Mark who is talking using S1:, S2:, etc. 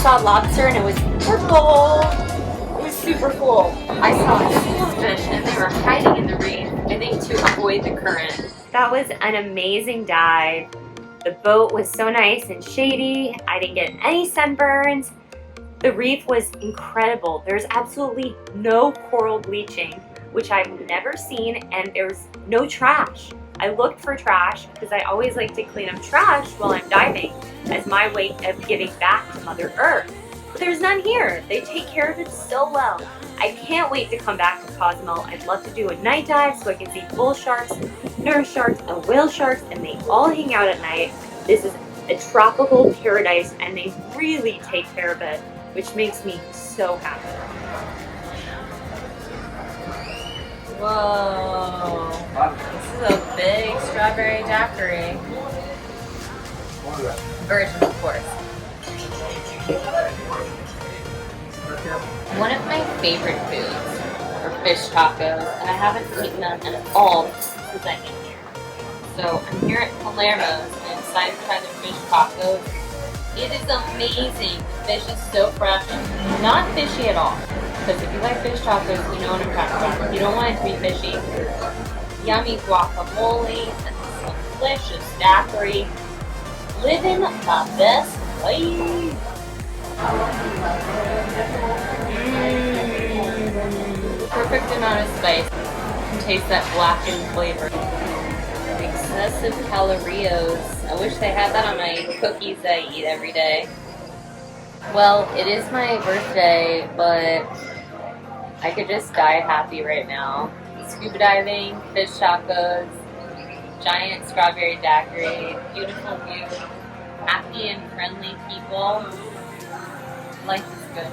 S1: saw lobster and it was purple. It was super cool. I saw fish and they were hiding in the reef, I think to avoid the current. That was an amazing dive. The boat was so nice and shady. I didn't get any sunburns. The reef was incredible. There's absolutely no coral bleaching, which I've never seen, and there's no trash. I looked for trash because I always like to clean up trash while I'm diving as my way of giving back to Mother Earth. But there's none here. They take care of it so well. I can't wait to come back to Cozumel. I'd love to do a night dive so I can see bull sharks, nurse sharks, and whale sharks, and they all hang out at night. This is a tropical paradise, and they really take care of it, which makes me so happy. Whoa, this is a big strawberry daiquiri. Virgin, of course. One of my favorite foods are fish tacos, and I haven't eaten them at all since I've been here. So I'm here at Palermo's, and I'm excited to try the fish tacos. It is amazing. The fish is so fresh, not fishy at all. Because if you like fish tacos, you know what I'm talking about. You don't want it to be fishy. Yummy guacamole and some delicious daiquiri. Living my best life. Perfect amount of spice. You can taste that blackened flavor. Excessive calories. I wish they had that on my cookies I eat every day. Well, it is my birthday, but I could just die happy right now. Scuba diving, fish tacos, giant strawberry daiquiri, beautiful view, happy and friendly people. Life is good.